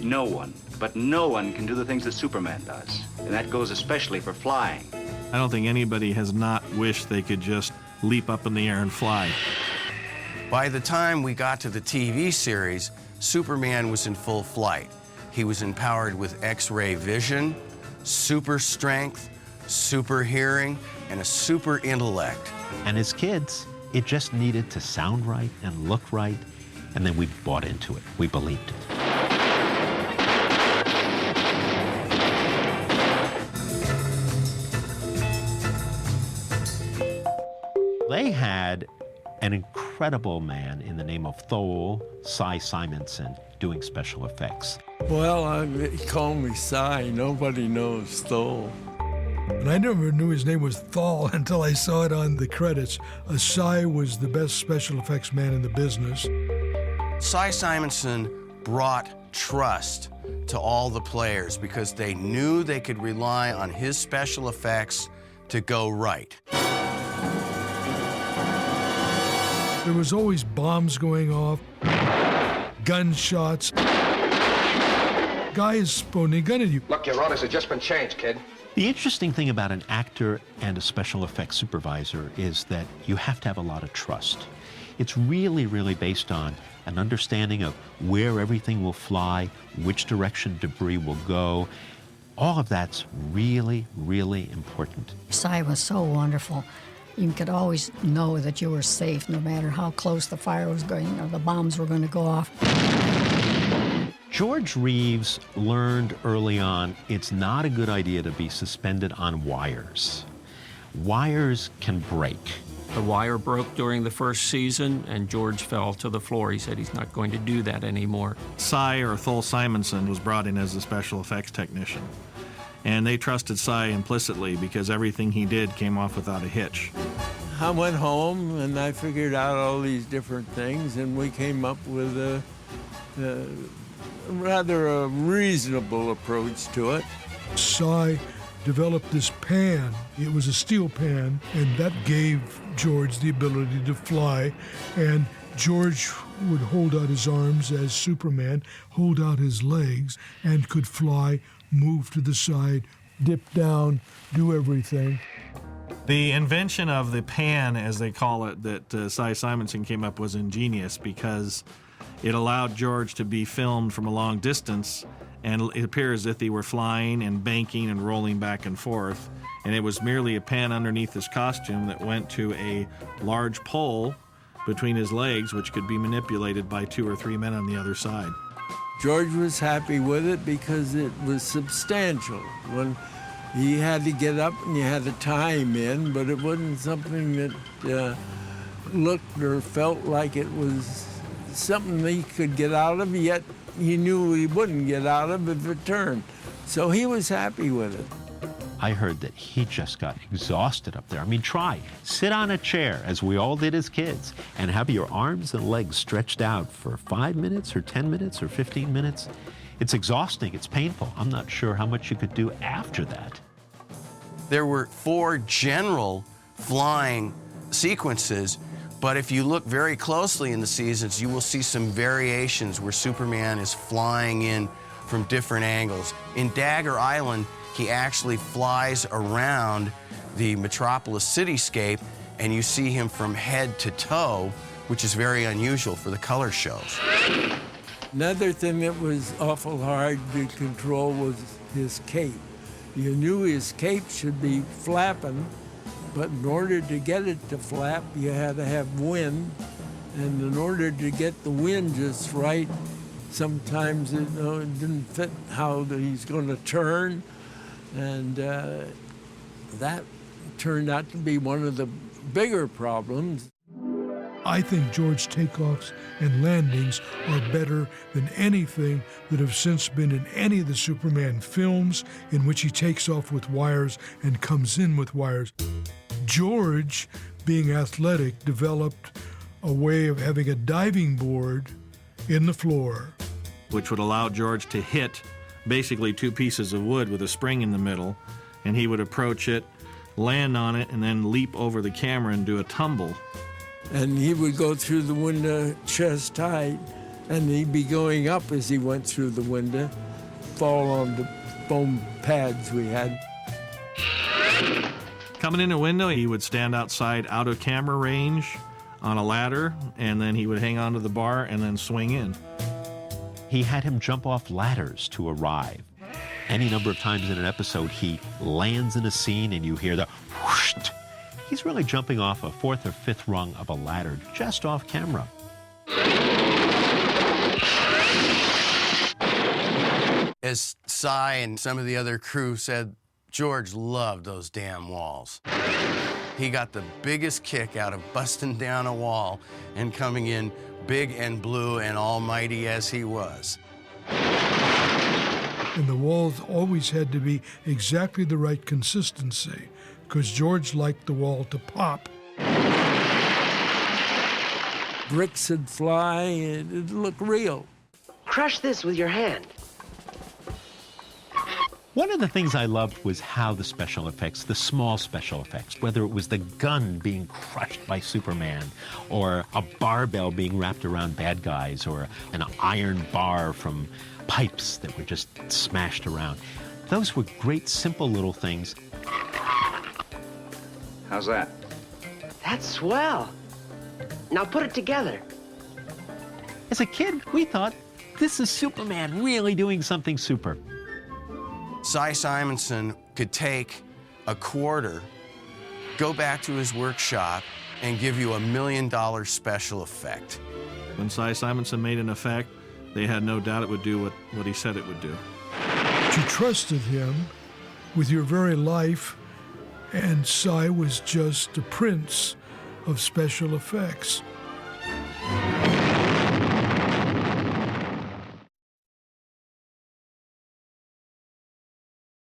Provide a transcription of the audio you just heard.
No one, but no one can do the things that Superman does. And that goes especially for flying. I don't think anybody has not wished they could just leap up in the air and fly. By the time we got to the TV series, Superman was in full flight. He was empowered with X-ray vision, super strength, super hearing, and a super intellect. And as kids, it just needed to sound right and look right, and then we bought into it. We believed it. They had an incredible man in the name of Thole, Simonson, doing special effects. Well, he called me Cy. Nobody knows Thole. And I never knew his name was Thal until I saw it on the credits. Cy was the best special effects man in the business. Cy Simonson brought trust to all the players because they knew they could rely on his special effects to go right. There was always bombs going off, gunshots, guys pointing a gun at you. Look, your orders have just been changed, kid. The interesting thing about an actor and a special effects supervisor is that you have to have a lot of trust. It's really, really based on an understanding of where everything will fly, which direction debris will go. All of that's really, really important. Cy was so wonderful. You could always know that you were safe no matter how close the fire was going or the bombs were going to go off. George Reeves learned early on it's not a good idea to be suspended on wires. Wires can break. The wire broke during the first season, and George fell to the floor. He said he's not going to do that anymore. Cy, or Thole Simonson, was brought in as a special effects technician. And they trusted Cy implicitly because everything he did came off without a hitch. I went home and I figured out all these different things, and we came up with a rather reasonable approach to it. Cy developed this pan. It was a steel pan, and that gave George the ability to fly. And George would hold out his arms as Superman, hold out his legs, and could fly, move to the side, dip down, do everything. The invention of the pan, as they call it, that Cy Simonson came up was ingenious because it allowed George to be filmed from a long distance, and it appears as if he were flying and banking and rolling back and forth. And it was merely a pan underneath his costume that went to a large pole between his legs, which could be manipulated by 2 or 3 men on the other side. George was happy with it because it was substantial. When he had to get up and you had to tie him in, but it wasn't something that looked or felt like it was something he could get out of, yet he knew he wouldn't get out of if it turned. So he was happy with it. I heard that he just got exhausted up there. I mean, try, sit on a chair, as we all did as kids, and have your arms and legs stretched out for 5 minutes or 10 minutes or 15 minutes. It's exhausting, it's painful. I'm not sure how much you could do after that. There were 4 general flying sequences, but if you look very closely in the seasons, you will see some variations where Superman is flying in from different angles. In Dagger Island, he actually flies around the Metropolis cityscape, and you see him from head to toe, which is very unusual for the color shows. Another thing that was awful hard to control was his cape. You knew his cape should be flapping, but in order to get it to flap, you had to have wind. And in order to get the wind just right, sometimes it didn't fit how he's going to turn. And that turned out to be one of the bigger problems. I think George takeoffs and landings are better than anything that have since been in any of the Superman films in which he takes off with wires and comes in with wires. George, being athletic, developed a way of having a diving board in the floor, which would allow George to hit basically 2 pieces of wood with a spring in the middle, and he would approach it, land on it, and then leap over the camera and do a tumble. And he would go through the window chest height, And he'd be going up as he went through the window, fall on the foam pads we had. Coming in a window, he would stand outside out of camera range on a ladder, and then he would hang onto the bar and then swing in. He had him jump off ladders to arrive. Any number of times in an episode, he lands in a scene and you hear the whoosh. He's really jumping off a fourth or fifth rung of a ladder just off camera. As Cy and some of the other crew said, George loved those damn walls. He got the biggest kick out of busting down a wall and coming in big and blue and almighty as he was. And the walls always had to be exactly the right consistency, because George liked the wall to pop. Bricks would fly and it'd look real. Crush this with your hand. One of the things I loved was how the special effects, the small special effects, whether it was the gun being crushed by Superman, or a barbell being wrapped around bad guys, or an iron bar from pipes that were just smashed around. Those were great, simple little things. How's that? That's swell. Now put it together. As a kid, we thought, this is Superman really doing something super. Cy Simonson could take a quarter, go back to his workshop, and give you $1 million special effect. When Cy Simonson made an effect, they had no doubt it would do what he said it would do. You trusted him with your very life, and Cy was just a prince of special effects.